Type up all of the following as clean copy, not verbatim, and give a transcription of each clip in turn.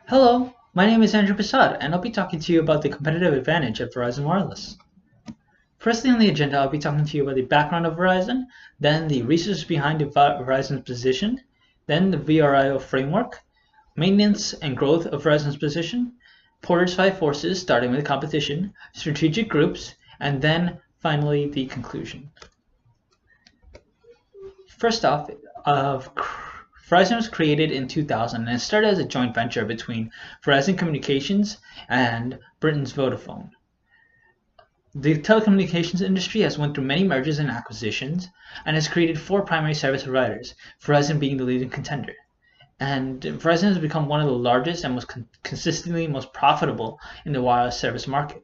Hello, my name is Andrew Prasad, and I'll be talking to you about the competitive advantage of Verizon Wireless. Firstly on the agenda, I'll be talking to you about the background of Verizon, then the research behind Verizon's position, then the VRIO framework, maintenance and growth of Verizon's position, Porter's five forces, starting with competition, strategic groups, and then finally the conclusion. First off, Verizon was created in 2000 and it started as a joint venture between Verizon Communications and Britain's Vodafone. The telecommunications industry has went through many mergers and acquisitions and has created four primary service providers, Verizon being the leading contender. And Verizon has become one of the largest and most consistently most profitable in the wireless service market.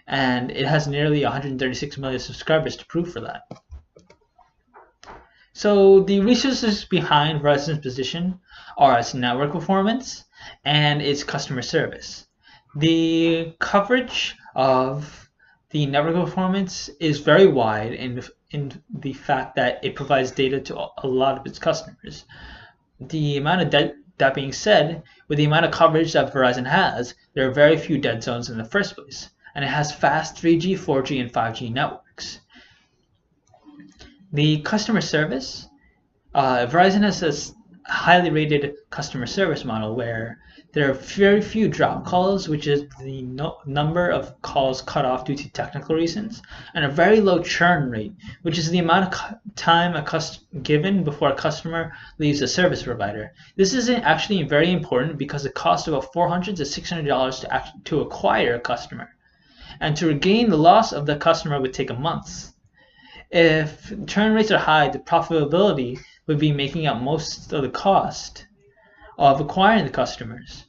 And it has nearly 136 million subscribers to prove for that. So the resources behind Verizon's position are its network performance and its customer service. The coverage of the network performance is very wide in the fact that it provides data to a lot of its customers. The amount of that being said, with the amount of coverage that Verizon has, there are very few dead zones in the first place, and it has fast 3G, 4G, and 5G networks. The customer service, Verizon has this highly rated customer service model where there are very few drop calls, which is the number of calls cut off due to technical reasons, and a very low churn rate, which is the amount of time given before a customer leaves a service provider. This is actually very important because it costs about $400 to $600 to acquire a customer, and to regain the loss of the customer would take a month. If churn rates are high, the profitability would be making up most of the cost of acquiring the customers.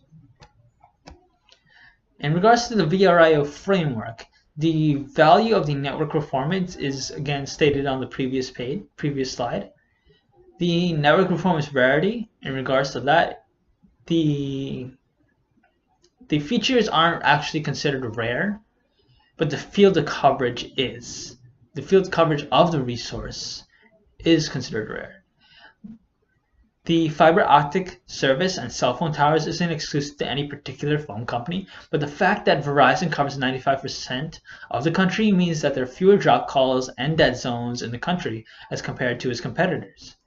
In regards to the VRIO framework, the value of the network performance is again stated on the previous slide. The network performance rarity, in regards to that, the features aren't actually considered rare, but the field of coverage is. The field coverage of the resource is considered rare. The fiber optic service and cell phone towers isn't exclusive to any particular phone company, but the fact that Verizon covers 95% of the country means that there are fewer drop calls and dead zones in the country as compared to its competitors.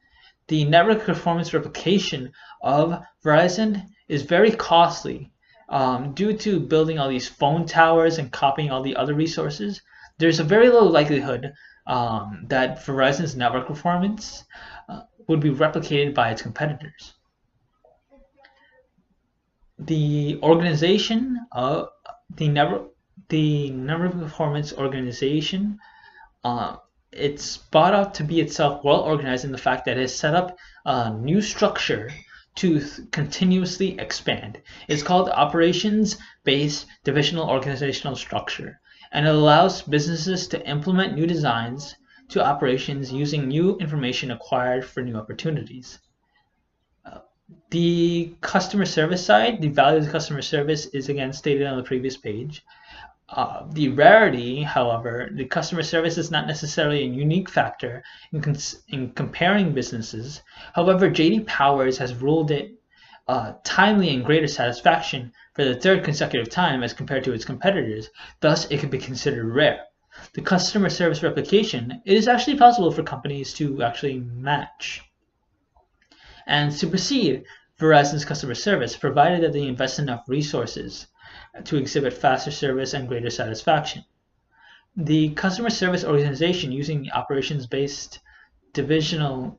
The network performance replication of Verizon is very costly due to building all these phone towers and copying all the other resources. There's a very low likelihood that Verizon's network performance would be replicated by its competitors. The organization of the network performance organization, it's spot out to be itself well organized in the fact that it has set up a new structure to continuously expand. It's called operations-based divisional organizational structure, and it allows businesses to implement new designs to operations using new information acquired for new opportunities. The customer service side, the value of the customer service is again stated on the previous page. The rarity, however, the customer service is not necessarily a unique factor in comparing businesses. However, J.D. Powers has ruled it timely and greater satisfaction for the third consecutive time as compared to its competitors. Thus, it could be considered rare. The customer service replication, it is actually possible for companies to actually match and supersede Verizon's customer service, provided that they invest enough resources to exhibit faster service and greater satisfaction. The customer service organization, using the operations-based divisional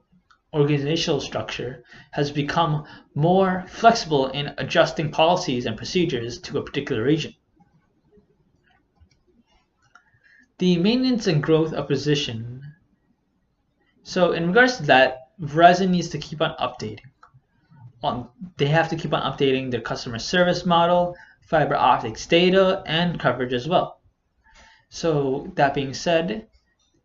organizational structure, has become more flexible in adjusting policies and procedures to a particular region. The maintenance and growth of position. So in regards to that, Verizon needs to keep on updating. They have to keep on updating their customer service model, fiber optics data, and coverage as well. So that being said,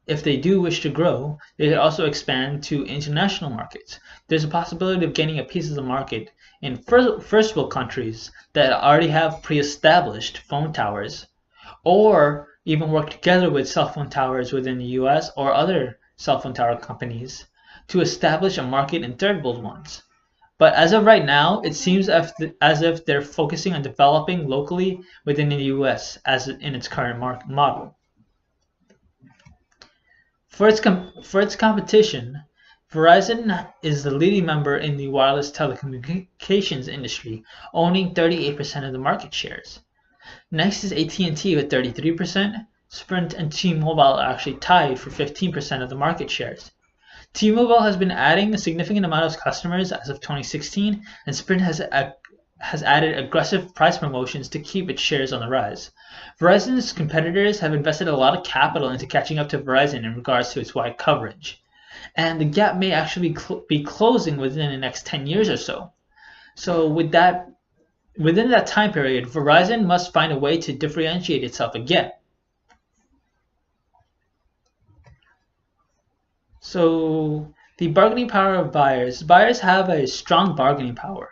if they do wish to grow, they could also expand to international markets. There's a possibility of getting a piece of the market in first world countries that already have pre-established phone towers, or even work together with cell phone towers within the US or other cell phone tower companies to establish a market in third world ones. But as of right now, it seems as if they're focusing on developing locally within the US as in its current model. For its competition, Verizon is the leading member in the wireless telecommunications industry, owning 38% of the market shares. Next is AT&T with 33%. Sprint and T-Mobile are actually tied for 15% of the market shares. T-Mobile has been adding a significant amount of customers as of 2016, and Sprint has added aggressive price promotions to keep its shares on the rise. Verizon's competitors have invested a lot of capital into catching up to Verizon in regards to its wide coverage, and the gap may actually be closing within the next 10 years or so. So within that time period, Verizon must find a way to differentiate itself again. So the bargaining power of buyers. Buyers have a strong bargaining power,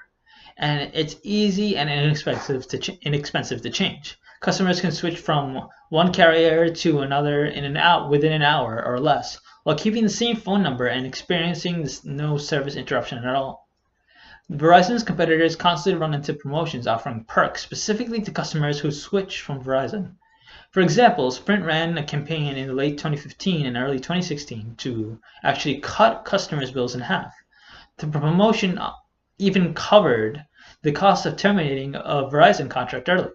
and it's easy and inexpensive to change. Customers can switch from one carrier to another within an hour or less, while keeping the same phone number and experiencing no service interruption at all. Verizon's competitors constantly run into promotions offering perks specifically to customers who switch from Verizon. For example, Sprint ran a campaign in late 2015 and early 2016 to actually cut customers' bills in half. The promotion even covered the cost of terminating a Verizon contract early.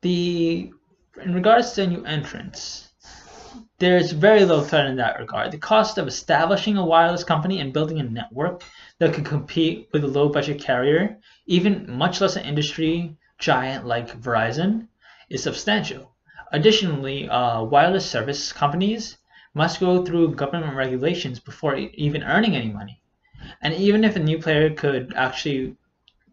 In regards to new entrants, there's very little threat in that regard. The cost of establishing a wireless company and building a network that could compete with a low-budget carrier, even much less an industry giant like Verizon, is substantial. Additionally, wireless service companies must go through government regulations before even earning any money. And even if a new player could actually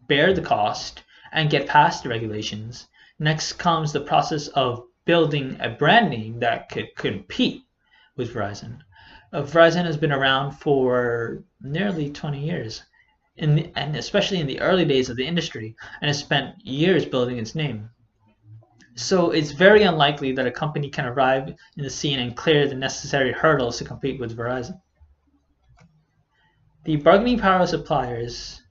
bear the cost and get past the regulations, next comes the process of building a brand name that could compete with Verizon. Verizon has been around for nearly 20 years, and especially in the early days of the industry, and has spent years building its name. So it's very unlikely that a company can arrive in the scene and clear the necessary hurdles to compete with Verizon. The bargaining power of suppliers.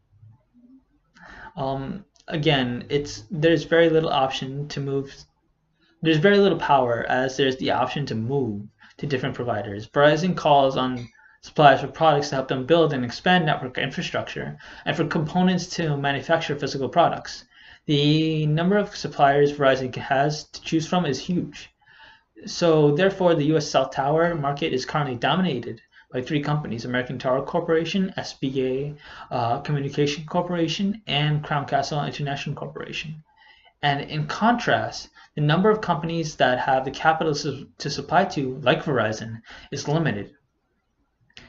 Again, there's very little option to move. There's very little power as there's the option to move to different providers. Verizon calls on suppliers for products to help them build and expand network infrastructure and for components to manufacture physical products. The number of suppliers Verizon has to choose from is huge. So therefore, the US cell tower market is currently dominated by three companies: American Tower Corporation, SBA Communication Corporation, and Crown Castle International Corporation. And in contrast, the number of companies that have the capital to supply to, like Verizon, is limited.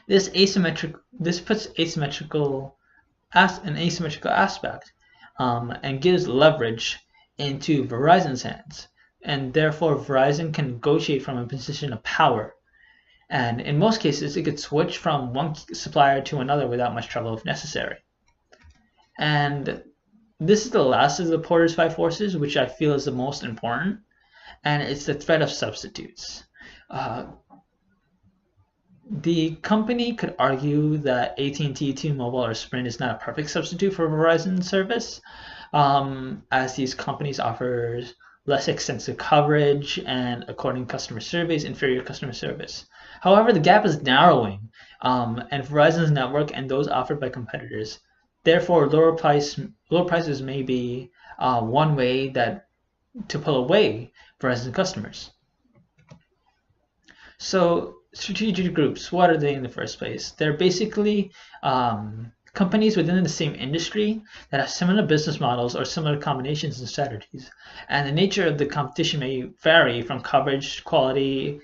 This puts an asymmetrical aspect and gives leverage into Verizon's hands, and therefore Verizon can negotiate from a position of power. And in most cases, it could switch from one supplier to another without much trouble if necessary. And this is the last of the Porter's five forces, which I feel is the most important, and it's the threat of substitutes. The company could argue that AT&T, T-Mobile, or Sprint is not a perfect substitute for Verizon service, as these companies offer less extensive coverage and, according to customer surveys, inferior customer service. However, the gap is narrowing, and Verizon's network and those offered by competitors. Therefore, lower prices may be one way to pull away Verizon customers. So, strategic groups, what are they in the first place? They're basically companies within the same industry that have similar business models or similar combinations and strategies. And the nature of the competition may vary from coverage, quality,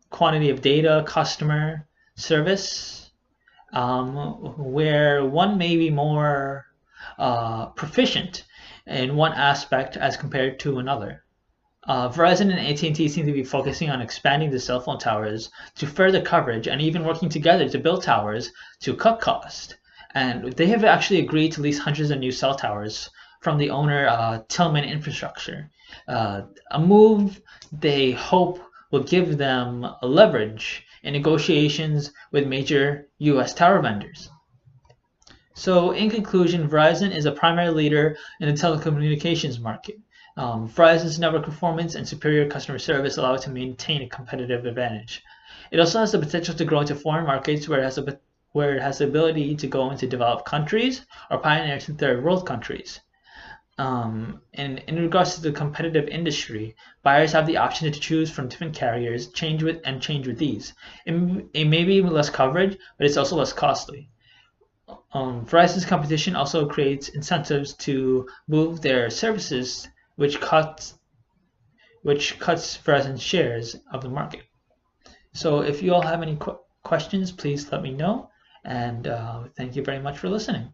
quantity of data, customer service, where one may be more proficient in one aspect as compared to another. Verizon and AT&T seem to be focusing on expanding the cell phone towers to further coverage and even working together to build towers to cut cost. And they have actually agreed to lease hundreds of new cell towers from the owner Tillman Infrastructure, a move they hope will give them a leverage in negotiations with major US tower vendors. So in conclusion, Verizon is a primary leader in the telecommunications market. Verizon's network performance and superior customer service allow it to maintain a competitive advantage. It also has the potential to grow into foreign markets where it has the ability to go into developed countries or pioneer into third world countries. And in regards to the competitive industry, buyers have the option to choose from different carriers, change with ease. It may be less coverage, but it's also less costly. Verizon's competition also creates incentives to move their services, which cuts Verizon's shares of the market. So if you all have any questions, please let me know, and thank you very much for listening.